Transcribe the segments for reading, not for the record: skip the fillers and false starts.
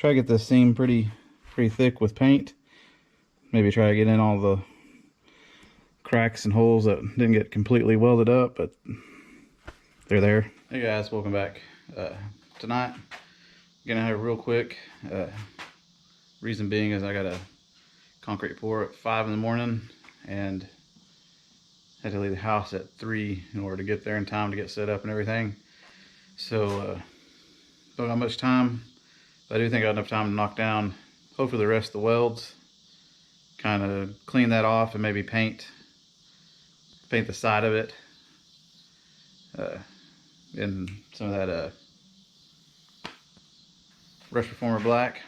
try to get this seam pretty thick with paint. Maybe try to get in all the cracks and holes that didn't get completely welded up, but they're there. Hey guys, welcome back. Tonight, gonna have real quick. Reason being is I got a concrete pour at 5 in the morning and had to leave the house at 3 in order to get there in time to get set up and everything. So don't got much time, but I do think I got enough time to knock down hopefully the rest of the welds, kind of clean that off and maybe paint the side of it in some of that Rush Reformer black.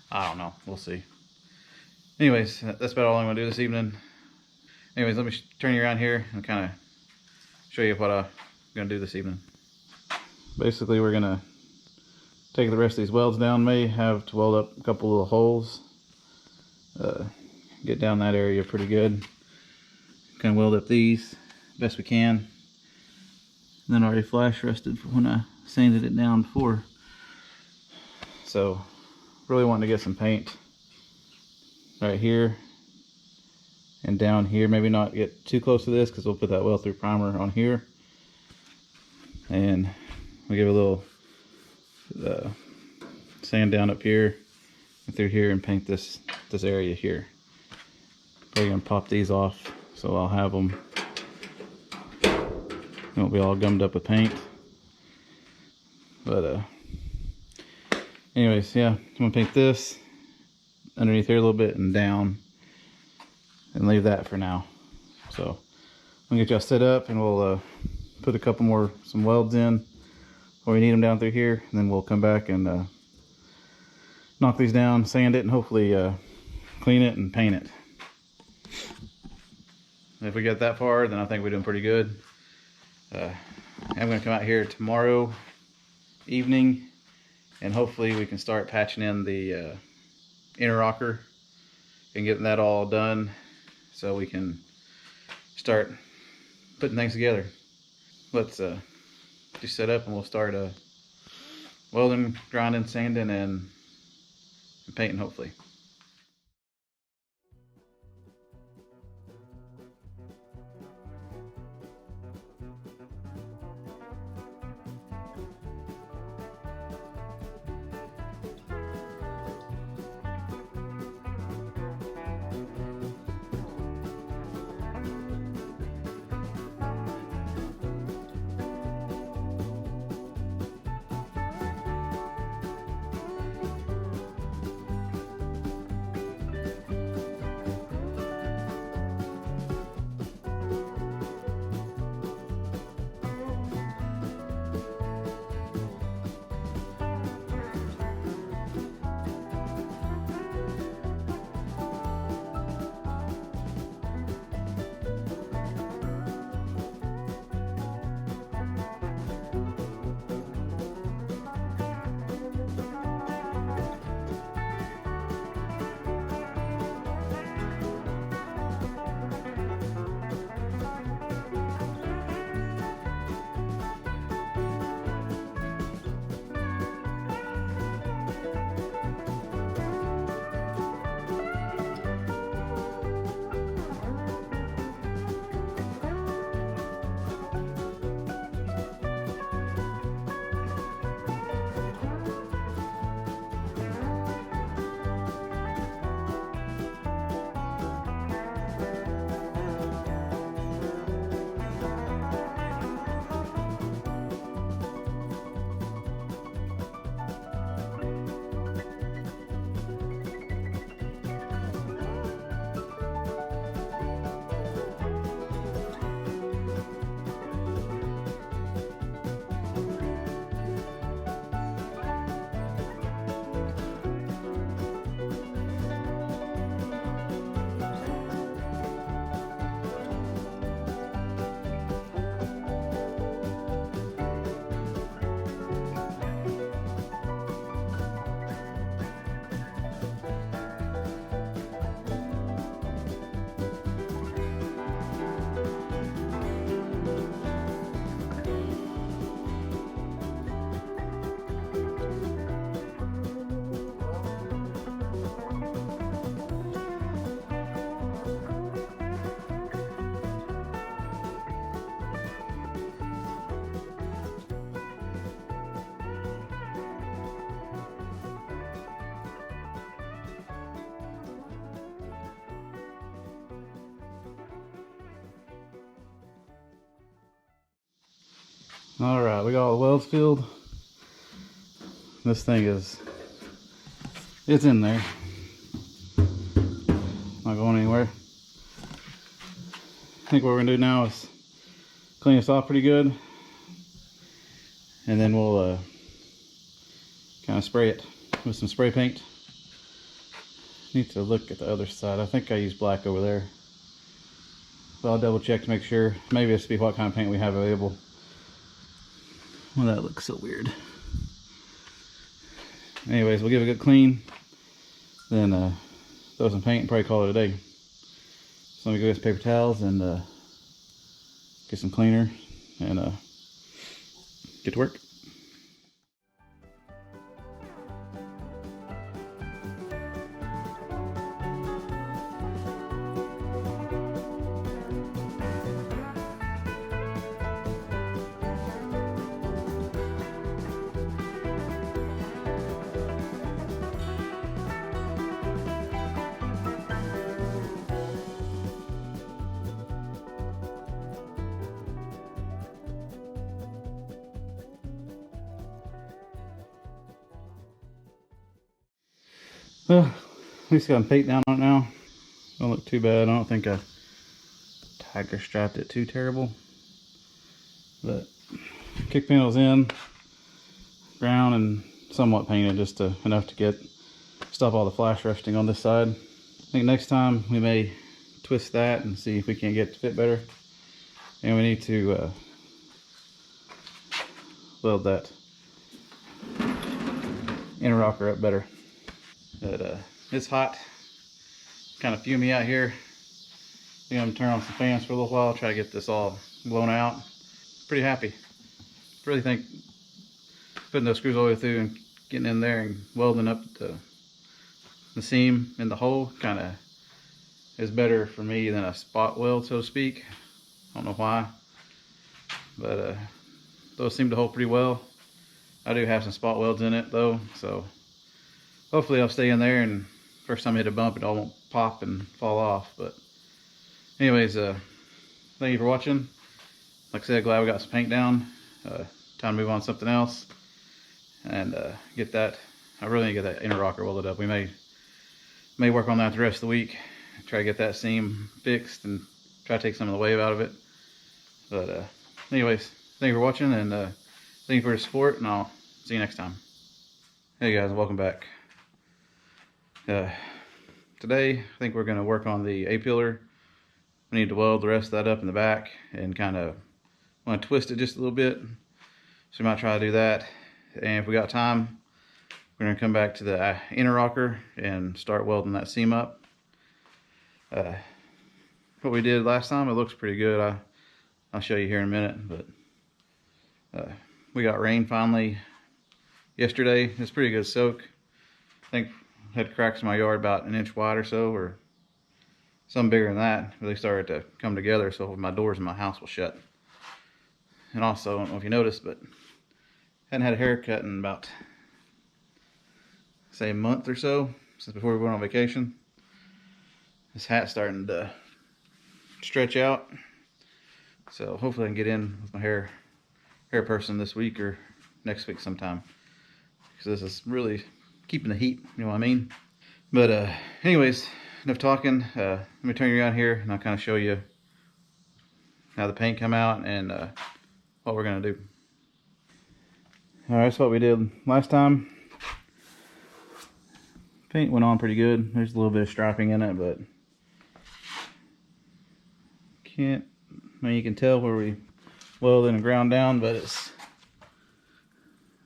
I don't know, we'll see. Anyways, that's about all I'm gonna do this evening. Anyways, let me turn you around here and kind of show you what I'm gonna do this evening. Basically, we're gonna take the rest of these welds down. May have to weld up a couple little holes. Get down that area pretty good. Kind of weld up these best we can. And then already flash rested from when I sanded it down before. So really wanting to get some paint right here and down here. Maybe not get too close to this because we'll put that weld through primer on here. And we'll give a little sand down up here and through here and paint this area here. Probably gonna pop these off so I'll have them. They won't be all gummed up with paint. But anyways, yeah, I'm gonna paint this underneath here a little bit and down and leave that for now. So I'm gonna get y'all set up and we'll put a couple some welds in where we need them down through here, and then we'll come back and knock these down, sand it, and hopefully clean it and paint it. If we get that far, then I think we're doing pretty good. I'm gonna come out here tomorrow evening and hopefully we can start patching in the inner rocker and getting that all done so we can start putting things together. Let's just set up and we'll start welding, grinding, sanding, and painting hopefully. All right, we got all the welds filled. This thing it's in there. Not going anywhere. I think what we're gonna do now is clean this off pretty good, and then we'll kind of spray it with some spray paint. Need to look at the other side. I think I used black over there, but I'll double check to make sure. Maybe it's to be what kind of paint we have available. Well, that looks so weird. Anyways, we'll give it a good clean, then throw some paint and probably call it a day. So let me go get some paper towels and get some cleaner and get to work. Well, at least got paint down on it now. Don't look too bad. I don't think I tiger strapped it too terrible. But kick panels in, ground and somewhat painted, just enough to stop all the flash resting on this side. I think next time we may twist that and see if we can't get it to fit better. And we need to weld that inner rocker up better. But it's hot, kind of fumey out here. I think I'm gonna turn on some fans for a little while, try to get this all blown out. Pretty happy. Really think putting those screws all the way through and getting in there and welding up the seam in the hole kind of is better for me than a spot weld, so to speak. I don't know why, but those seem to hold pretty well. I do have some spot welds in it though, so hopefully I'll stay in there, and first time I hit a bump it all won't pop and fall off. But anyways, thank you for watching. Like I said, glad we got some paint down. Time to move on to something else and get that. I really need to get that inner rocker welded up. We may work on that the rest of the week, try to get that seam fixed and try to take some of the wave out of it. But anyways, thank you for watching, and thank you for your support, and I'll see you next time. Hey guys, welcome back. Today I think we're going to work on the A-pillar. We need to weld the rest of that up in the back and kind of want to twist it just a little bit, so we might try to do that. And if we got time, we're going to come back to the inner rocker and start welding that seam up. What we did last time, it looks pretty good. I'll show you here in a minute. But we got rain finally yesterday. It's pretty good soak. I think I had cracks in my yard about an inch wide or so, or some bigger than that. But they started to come together, so my doors in my house will shut. And also, I don't know if you noticed, but I hadn't had a haircut in about, say, a month or so, since before we went on vacation. This hat's starting to stretch out, so hopefully I can get in with my hair person this week or next week sometime, because this is really keeping the heat, you know what I mean? But anyways, enough talking. Let me turn you around here and I'll kind of show you how the paint come out and what we're gonna do. All right, that's what we did last time. Paint went on pretty good. There's a little bit of striping in it, but I mean, you can tell where we welded and ground down, but it's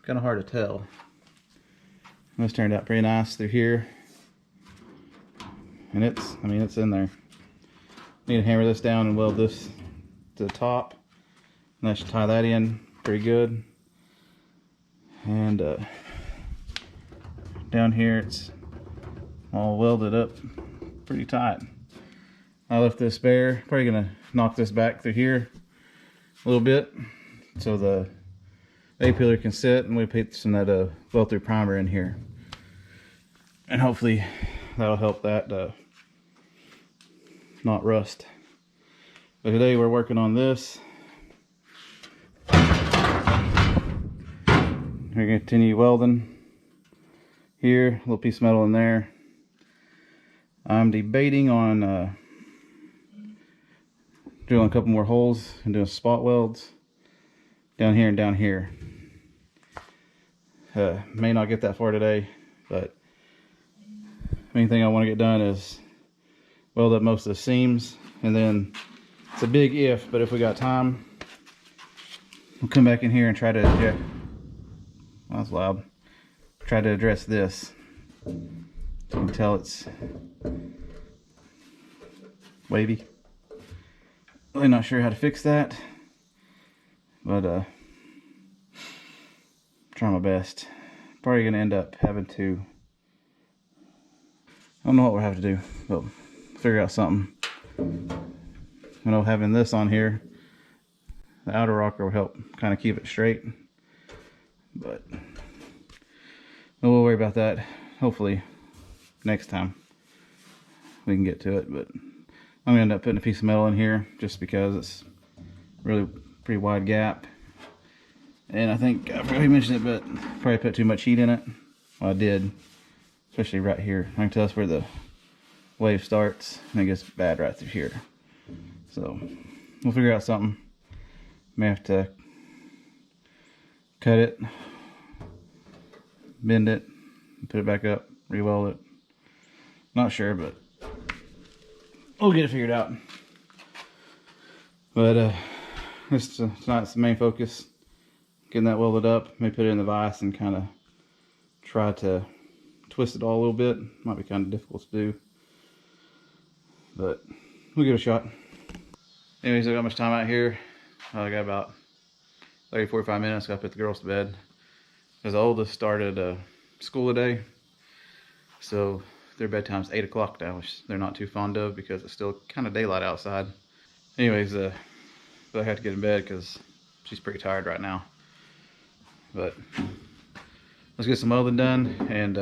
kind of hard to tell. This turned out pretty nice through here, and I mean, it's in there. Need to hammer this down and weld this to the top, and that should tie that in pretty good. And down here it's all welded up pretty tight. I left this bare. Probably gonna knock this back through here a little bit so the A-pillar can sit, and we put some of that weld through primer in here, and hopefully that'll help that not rust. But today we're working on this. We're gonna continue welding here, a little piece of metal in there. I'm debating on drilling a couple more holes and doing spot welds down here and down here. May not get that far today, but the main thing I want to get done is weld up most of the seams, and then it's a big if, but if we got time, we'll come back in here and try to well, that's loud. Try to address this. You can tell it's wavy. Really not sure how to fix that, but try my best. Probably gonna end up having to, I don't know what we'll have to do, but figure out something. I know having this on here, the outer rocker will help kind of keep it straight, but we'll worry about that. Hopefully next time we can get to it. But I'm gonna end up putting a piece of metal in here just because it's really pretty wide gap, and I think I forgot to mention it, but probably put too much heat in it. Well, I did, especially right here. I can tell that's where the wave starts, and it gets bad right through here. So we'll figure out something. May have to cut it, bend it, put it back up, re-weld it. Not sure, but we'll get it figured out. But tonight's the main focus, getting that welded up. Maybe put it in the vise and kind of try to twist it all a little bit. Might be kind of difficult to do, but we'll give it a shot. Anyways, I got much time out here. I got about 30-45 minutes. Got to put the girls to bed because the oldest started school today, so their bedtime's 8 o'clock now, which they're not too fond of because it's still kind of daylight outside. Anyways, I have to get in bed because she's pretty tired right now. But let's get some welding done, and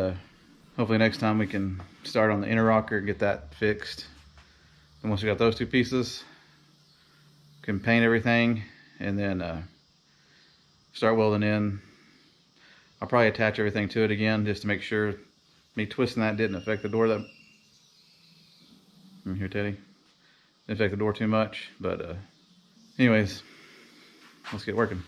hopefully next time we can start on the inner rocker and get that fixed. And once we got those two pieces, we can paint everything and then start welding in. I'll probably attach everything to it again just to make sure me twisting that didn't affect the door. That here, Teddy, didn't affect the door too much. But anyways, let's get working.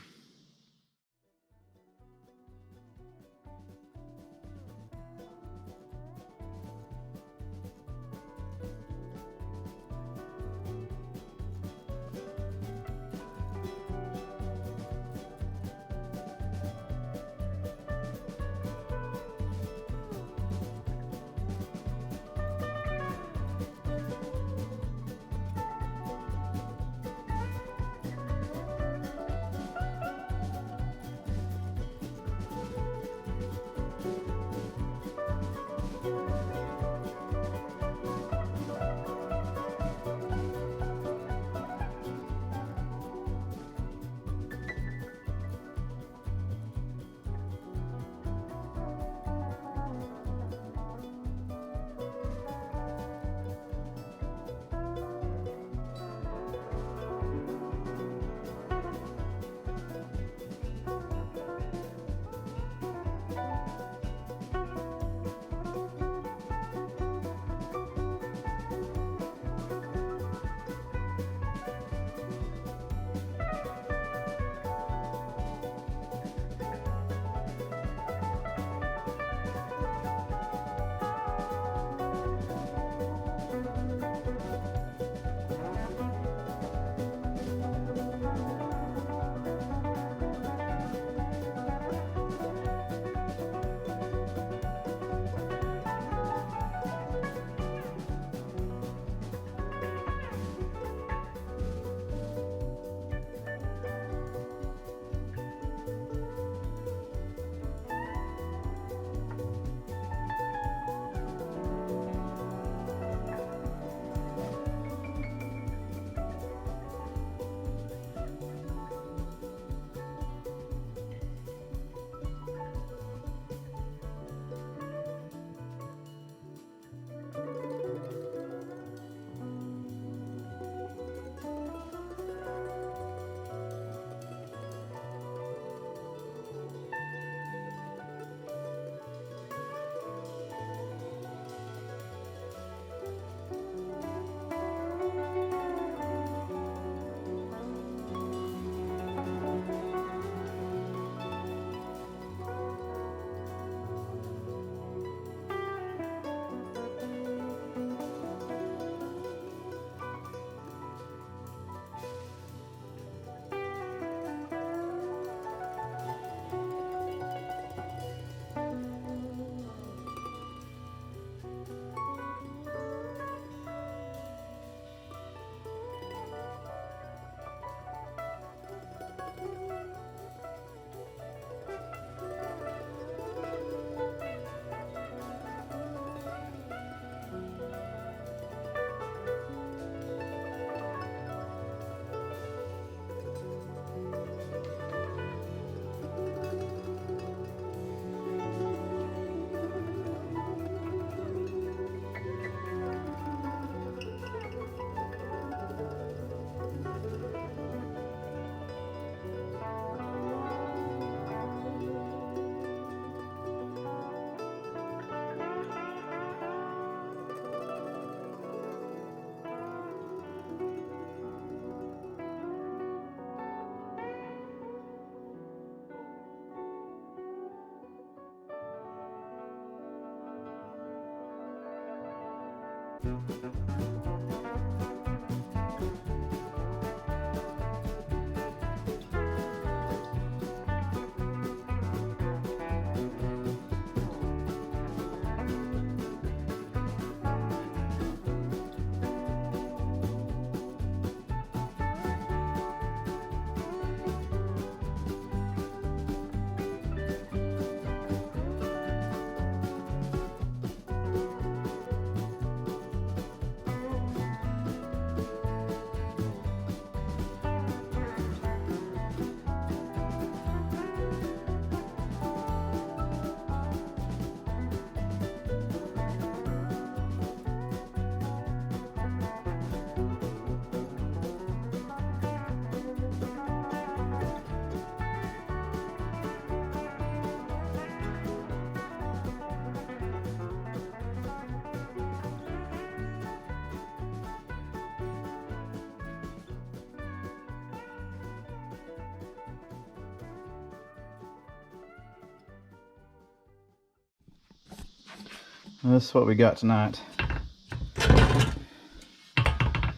This is what we got tonight.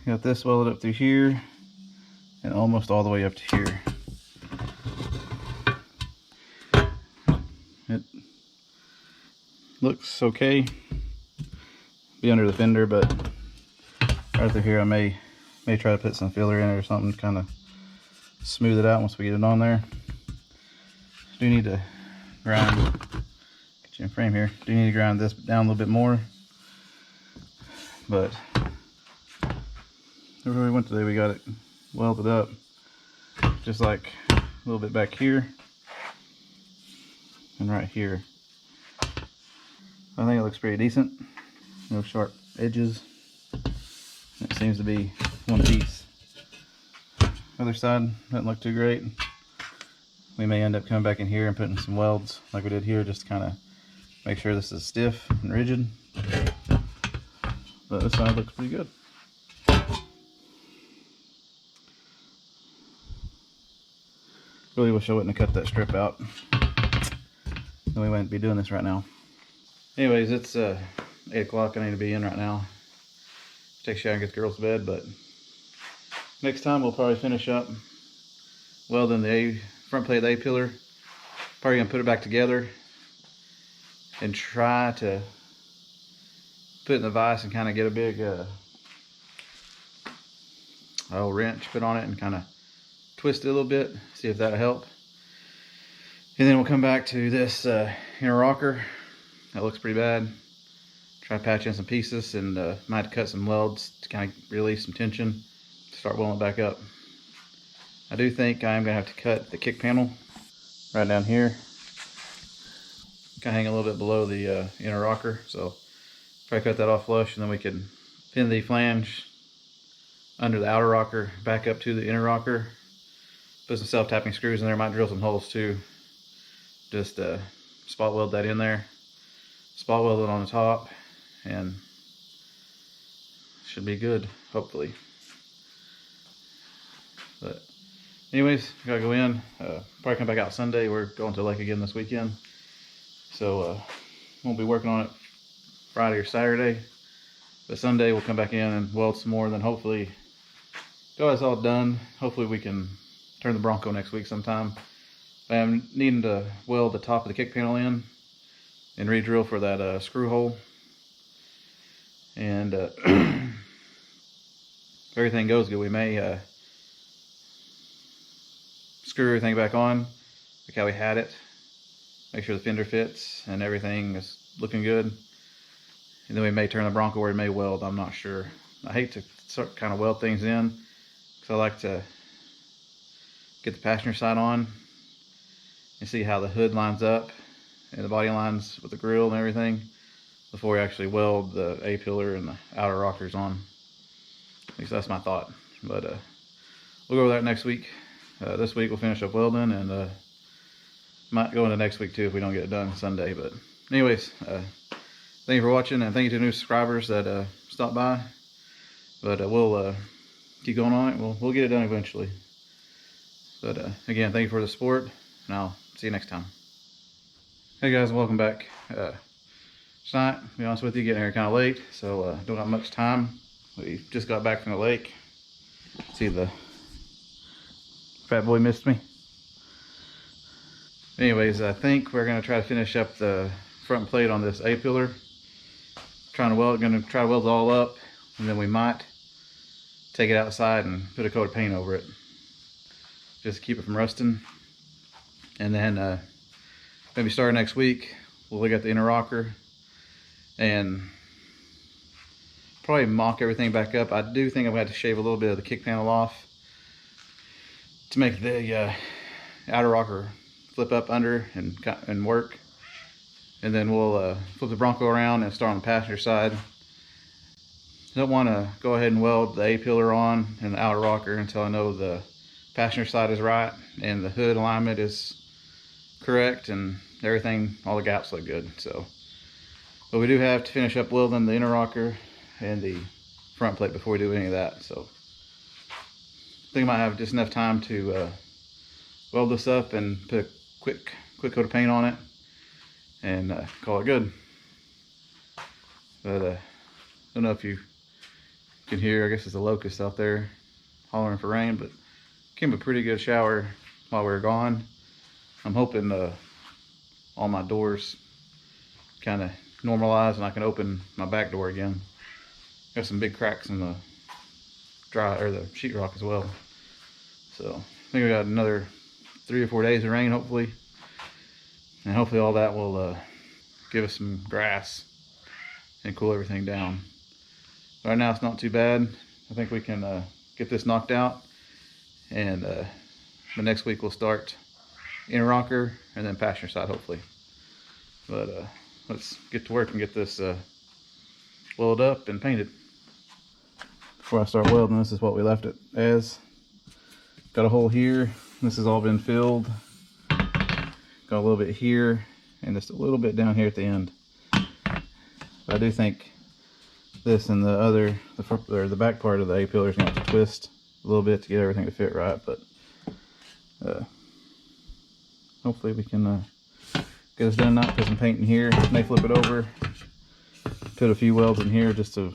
Got this welded up through here and almost all the way up to here. It looks okay. Be under the fender, but right through here I may try to put some filler in it or something to kind of smooth it out once we get it on there. Do need to grind, get you in frame here. Do need to grind this down a little bit more, but everywhere we went today we got it welded up, just like a little bit back here and right here. I think it looks pretty decent. No sharp edges. It seems to be one piece. Other side doesn't look too great. We may end up coming back in here and putting some welds like we did here, just to kind of make sure this is stiff and rigid. But this side looks pretty good. Really wish I wouldn't have cut that strip out. Then we wouldn't be doing this right now. Anyways, it's 8 o'clock. I need to be in right now. Take a shower and get the girls to bed, but next time we'll probably finish up welding the front plate of the A-pillar. Probably gonna put it back together and try to put it in the vise and kind of get a big wrench put on it and kind of twist it a little bit, see if that'll help. And then we'll come back to this inner rocker. That looks pretty bad. Try to patch in some pieces and might cut some welds to kind of release some tension, start welding it back up. I do think I'm gonna have to cut the kick panel right down here, kind of hang a little bit below the inner rocker. So probably cut that off flush, and then we can pin the flange under the outer rocker back up to the inner rocker. Put some self-tapping screws in there. Might drill some holes too. Just spot weld that in there. Spot weld it on the top, and should be good, hopefully. But anyways, gotta go in. Probably come back out Sunday. We're going to the lake again this weekend, so won't be working on it Friday or Saturday. But Sunday we'll come back in and weld some more. And then hopefully, got this all done. Hopefully we can turn the Bronco next week sometime. I'm needing to weld the top of the kick panel in and re-drill for that screw hole. And if everything goes good, we may screw everything back on like how we had it. Make sure the fender fits and everything is looking good. And then we may turn the Bronco or we may weld. I'm not sure. I hate to start kind of weld things in because I like to get the passenger side on and see how the hood lines up and the body lines with the grill and everything before we actually weld the A-pillar and the outer rockers on. At least that's my thought. But we'll go over that next week. This week we'll finish up welding, and might go into next week too if we don't get it done Sunday. But anyways, thank you for watching, and thank you to new subscribers that stopped by. But we'll keep going on it. We'll get it done eventually. But again, thank you for the support, and I'll see you next time. Hey guys, welcome back. tonight. To be honest with you, getting here kind of late, so don't have much time. We just got back from the lake. See, the fat boy missed me. Anyways, I think we're gonna try to finish up the front plate on this A-pillar. Gonna try to weld it all up, and then we might take it outside and put a coat of paint over it, just to keep it from rusting. And then maybe starting next week, we'll look at the inner rocker and probably mock everything back up. I do think I'm going to have to shave a little bit of the kick panel off to make the outer rocker flip up under and work. And then we'll flip the Bronco around and start on the passenger side. Don't want to go ahead and weld the A-pillar on and the outer rocker until I know the passenger side is right and the hood alignment is correct and everything, all the gaps look good. So, but we do have to finish up welding the inner rocker and the front plate before we do any of that. So I think I might have just enough time to weld this up and put a quick coat of paint on it and call it good. But I don't know if you can hear, I guess it's a locust out there hollering for rain, but came a pretty good shower while we were gone. I'm hoping all my doors kind of normalize and I can open my back door again. Got some big cracks in the the sheetrock as well. So I think we got another 3 or 4 days of rain, hopefully, and hopefully all that will give us some grass and cool everything down. Right now it's not too bad. I think we can get this knocked out, and the next week we'll start inner rocker and then passenger side, hopefully. But let's get to work and get this welded up and painted. Before I start welding, this is what we left it as. Got a hole here. This has all been filled. Got a little bit here and just a little bit down here at the end. But I do think this and the back part of the A-pillar is going to have to twist a little bit to get everything to fit right. But hopefully we can get this done. Not put some paint in here. May flip it over. Put a few welds in here just to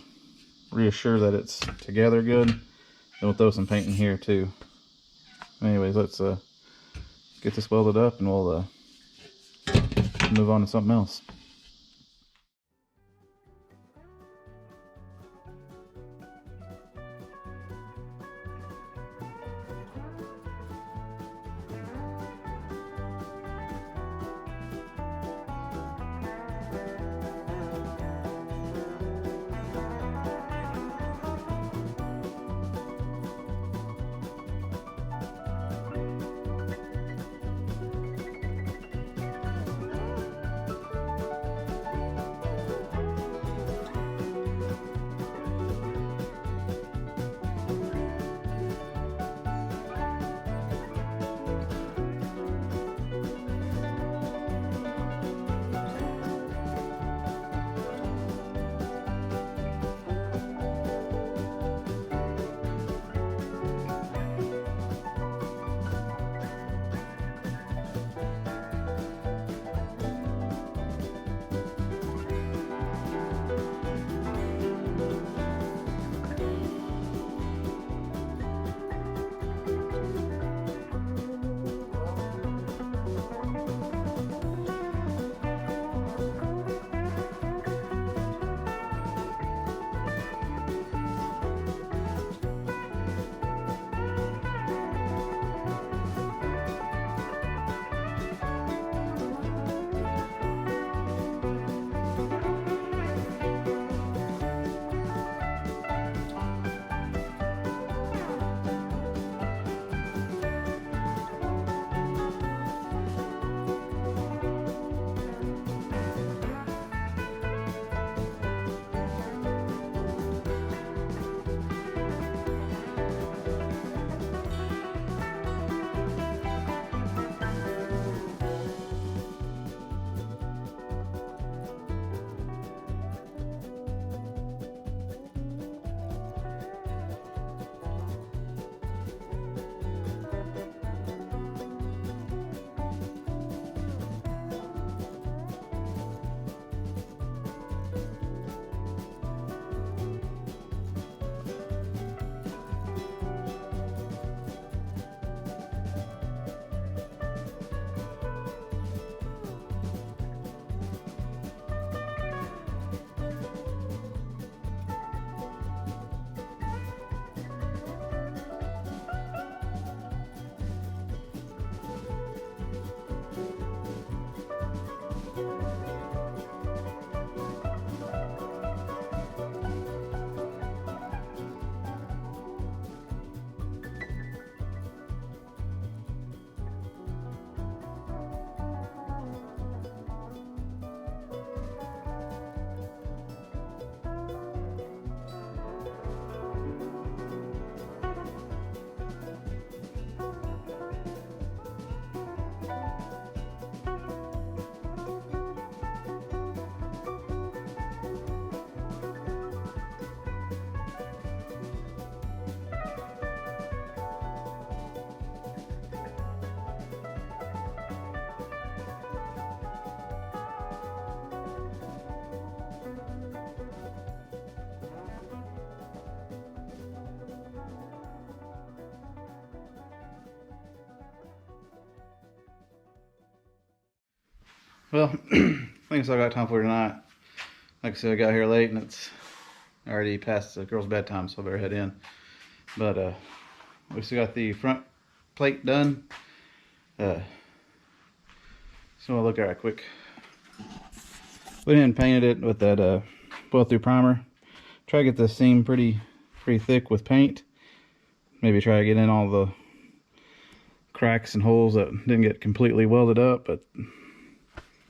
reassure that it's together good. Then we'll throw some paint in here too. Anyways, let's get this welded up and we'll move on to something else. Well, I think that's all I got time for tonight. Like I said, I got here late and it's already past the girls' bedtime, so I better head in. But we still got the front plate done. So I'll look at it quick. Went in and painted it with that weld through primer. Try to get the seam pretty thick with paint. Maybe try to get in all the cracks and holes that didn't get completely welded up, but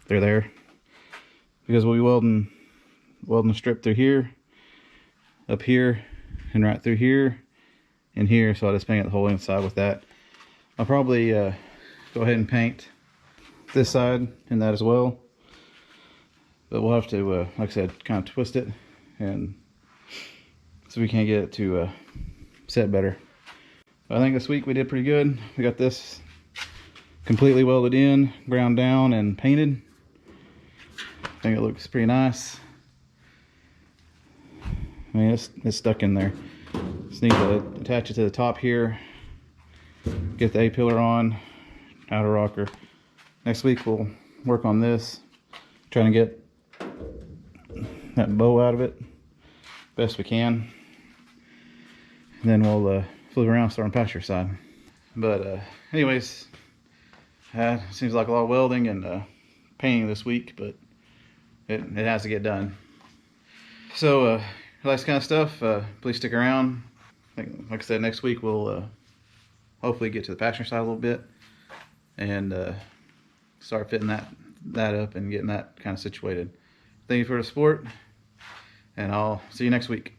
they're there. Because we'll be welding a strip through here, up here, and right through here, and here. So I just painted the whole inside with that. I'll probably go ahead and paint this side and that as well. But we'll have to, like I said, kind of twist it and so we can get it to set better. But I think this week we did pretty good. We got this completely welded in, ground down, and painted. I think it looks pretty nice. I mean, it's stuck in there. Just need to attach it to the top here. Get the A-pillar on, outer rocker. Next week we'll work on this, trying to get that bow out of it best we can. And then we'll flip around and start on pasture side. But anyways, seems like a lot of welding and painting this week, but it has to get done. So if you like this kind of stuff, please stick around. I think, like I said, next week we'll hopefully get to the pasture side a little bit and start fitting that up and getting that kind of situated. Thank you for the support, and I'll see you next week.